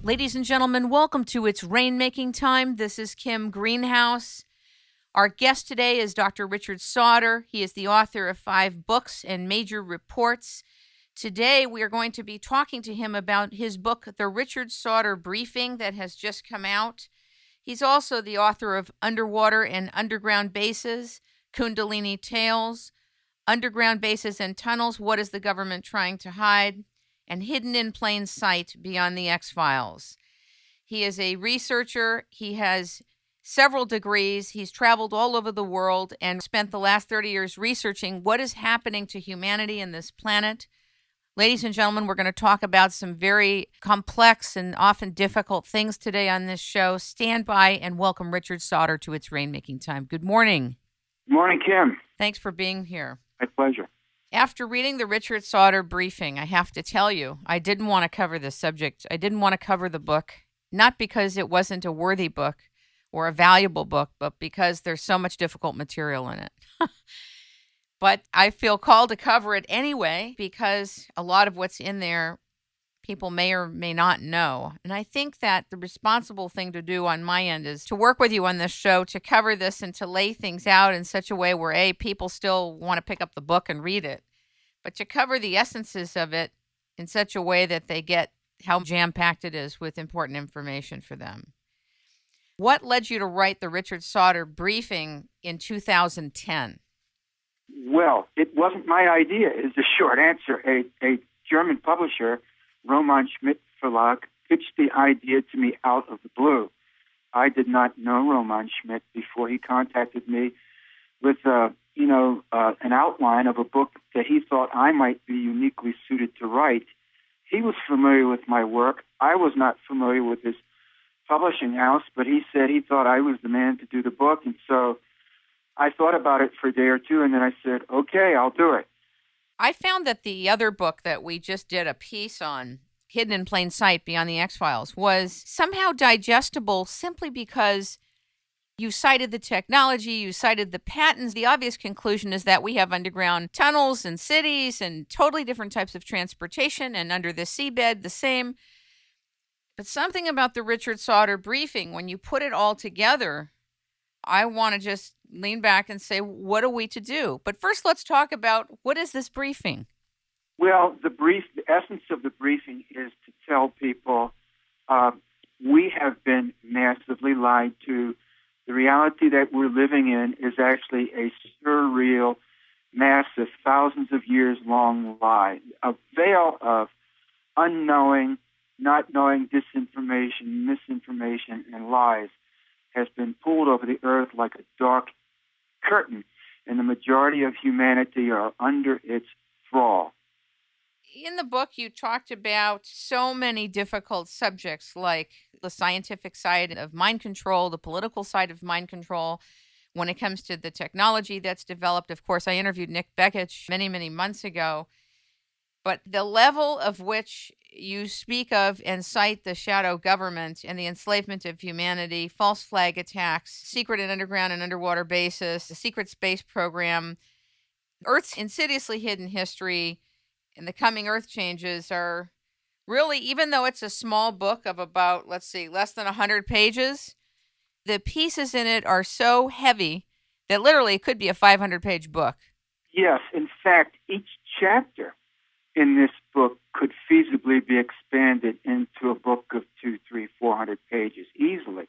Ladies and gentlemen, welcome to It's Rainmaking Time. This is Kim Greenhouse. Our guest today is Dr. Richard Sauder. He is the author of 5 books and major reports. Today, we are going to be talking to him about his book, The Richard Sauder Briefing, that has just come out. He's also the author of Underwater and Underground Bases, Kundalini Tales, Underground Bases and Tunnels, What is the Government Trying to Hide? And Hidden in Plain Sight, Beyond the X-Files. He is a researcher. He has several degrees. He's traveled all over the world and spent the last 30 years researching what is happening to humanity and this planet. Ladies and gentlemen, we're going to talk about some very complex and often difficult things today on this show. Stand by and welcome Richard Sauder to It's Rainmaking Time. Good morning. Good morning, Kim. Thanks for being here. My pleasure. After reading the Richard Sauder Briefing, I have to tell you, I didn't want to cover this subject. I didn't want to cover the book, not because it wasn't a worthy book or a valuable book, but because there's so much difficult material in it. But I feel called to cover it anyway because a lot of what's in there people may or may not know. And I think that the responsible thing to do on my end is to work with you on this show to cover this and to lay things out in such a way where, A, people still want to pick up the book and read it, but to cover the essences of it in such a way that they get how jam-packed it is with important information for them. What led you to write the Richard Sauder Briefing in 2010? Well, it wasn't my idea, is the short answer. A German publisher, Roman Schmidt Verlag, pitched the idea to me out of the blue. I did not know Roman Schmidt before he contacted me with an outline of a book that he thought I might be uniquely suited to write. He was familiar with my work. I was not familiar with his publishing house, but he said he thought I was the man to do the book, and so I thought about it for a day or two, and then I said, okay, I'll do it. I found that the other book that we just did a piece on, Hidden in Plain Sight, Beyond the X-Files, was somehow digestible simply because you cited the technology, you cited the patents. The obvious conclusion is that we have underground tunnels and cities and totally different types of transportation, and under the seabed, the same. But something about the Richard Sauder Briefing, when you put it all together, I want to just lean back and say, what are we to do? But first, let's talk about what is this briefing? Well, the essence of the briefing is to tell people we have been massively lied to. The reality that we're living in is actually a surreal, massive, thousands of years long lie, a veil of unknowing, not knowing disinformation, misinformation, and lies has been pulled over the earth like a dark curtain, and the majority of humanity are under its thrall. In the book, you talked about so many difficult subjects like the scientific side of mind control, the political side of mind control. When it comes to the technology that's developed, of course, I interviewed Nick Bekich many, many months ago. But the level of which you speak of and cite the shadow government and the enslavement of humanity, false flag attacks, secret and underground and underwater bases, the secret space program, Earth's insidiously hidden history, and the coming Earth changes are really, even though it's a small book of about, less than 100 pages, the pieces in it are so heavy that literally it could be a 500-page book. Yes. In fact, each chapter in this book could feasibly be expanded into a book of 200, 300, 400 pages easily.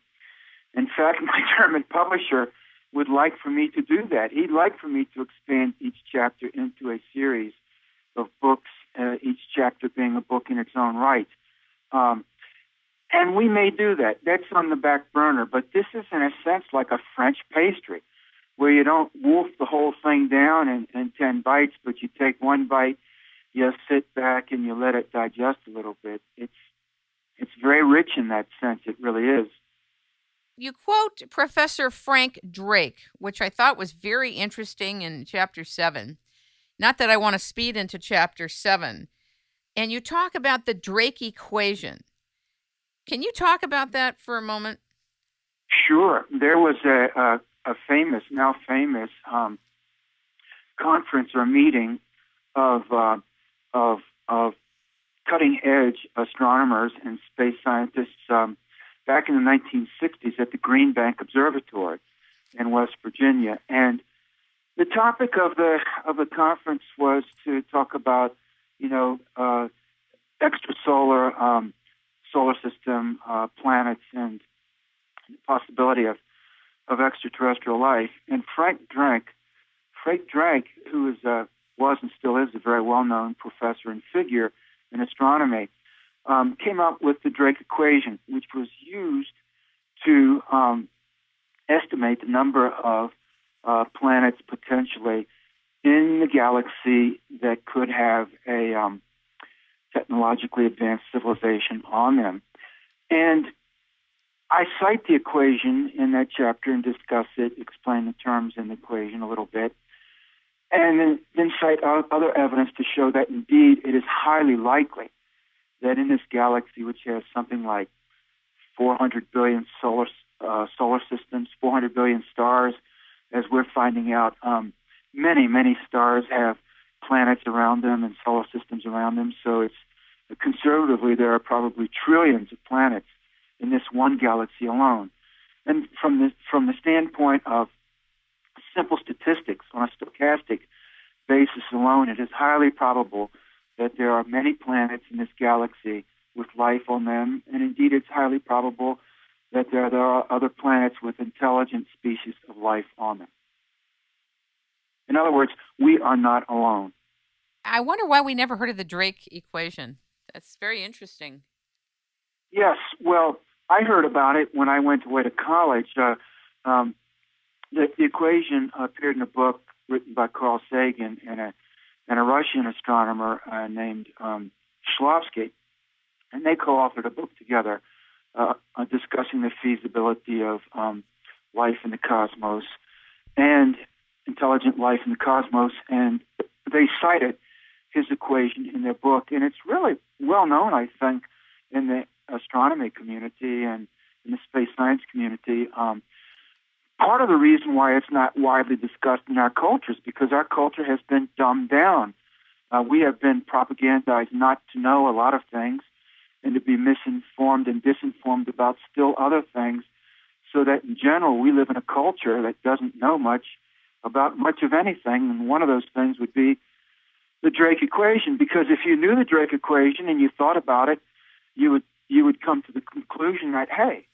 In fact, my German publisher would like for me to do that. He'd like for me to expand each chapter into a series of books, each chapter being a book in its own right. And we may do that. That's on the back burner. But this is, in a sense, like a French pastry, where you don't wolf the whole thing down in 10 bites, but you take one bite, you sit back, and you let it digest a little bit. It's very rich in that sense. It really is. You quote Professor Frank Drake, which I thought was very interesting in Chapter 7. Not that I want to speed into Chapter 7. And you talk about the Drake equation. Can you talk about that for a moment? Sure. There was a famous, now famous, conference or meeting of cutting-edge astronomers and space scientists back in the 1960s at the Green Bank Observatory in West Virginia. And the topic of the conference was to talk about, extrasolar solar system planets and the possibility of extraterrestrial life. And Frank Drake, who was and still is a very well-known professor and figure in astronomy, came up with the Drake equation, which was used to estimate the number of planets potentially in the galaxy that could have a technologically advanced civilization on them. And I cite the equation in that chapter and discuss it, explain the terms in the equation a little bit, and then cite other evidence to show that indeed it is highly likely that in this galaxy, which has something like 400 billion solar systems, 400 billion stars, as we're finding out, many stars have planets around them and solar systems around them. So it's conservatively there are probably trillions of planets in this one galaxy alone. And from the standpoint of simple statistics on a stochastic basis alone, it is highly probable that there are many planets in this galaxy with life on them, and indeed it's highly probable that there are other planets with intelligent species of life on them. In other words, we are not alone. I wonder why we never heard of the Drake equation. That's very interesting. Yes, well, I heard about it when I went away to college. The equation appeared in a book written by Carl Sagan and a Russian astronomer named Shklovsky, and they co-authored a book together discussing the feasibility of life in the cosmos and intelligent life in the cosmos, and they cited his equation in their book, and it's really well known, I think, in the astronomy community and in the space science community. Part of the reason why it's not widely discussed in our culture is because our culture has been dumbed down. We have been propagandized not to know a lot of things and to be misinformed and disinformed about still other things, so that in general we live in a culture that doesn't know much about much of anything, and one of those things would be the Drake equation, because if you knew the Drake equation and you thought about it, you would come to the conclusion that, hey,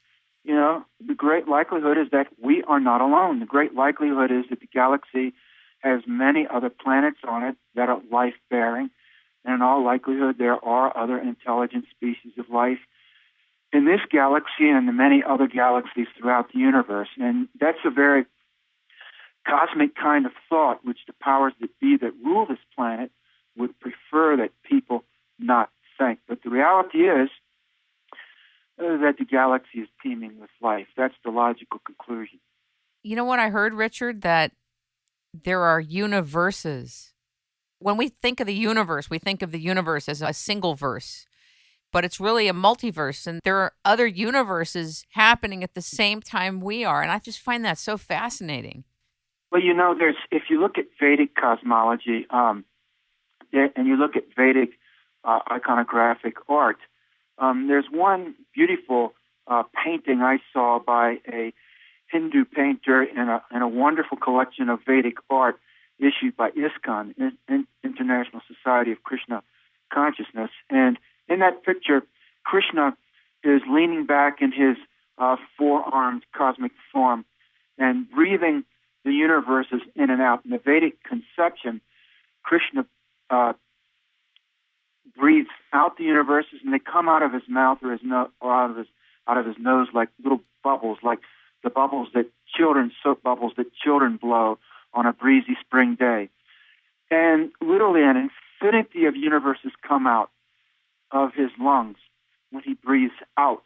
the great likelihood is that we are not alone. The great likelihood is that the galaxy has many other planets on it that are life-bearing, and in all likelihood there are other intelligent species of life in this galaxy and in the many other galaxies throughout the universe. And that's a very cosmic kind of thought, which the powers that be that rule this planet would prefer that people not think. But the reality is that the galaxy is teeming with life. That's the logical conclusion. You know what I heard, Richard? That there are universes. When we think of the universe, we think of the universe as a single verse, but it's really a multiverse, and there are other universes happening at the same time we are, and I just find that so fascinating. Well, if you look at Vedic cosmology, and you look at Vedic iconographic art, there's one beautiful painting I saw by a Hindu painter in a wonderful collection of Vedic art issued by ISKCON, International Society of Krishna Consciousness. And in that picture, Krishna is leaning back in his four-armed cosmic form and breathing the universes in and out. In the Vedic conception, Krishna breathes out the universes, and they come out of his mouth or out of his nose like little bubbles, like the soap bubbles that children blow on a breezy spring day. And literally an infinity of universes come out of his lungs when he breathes out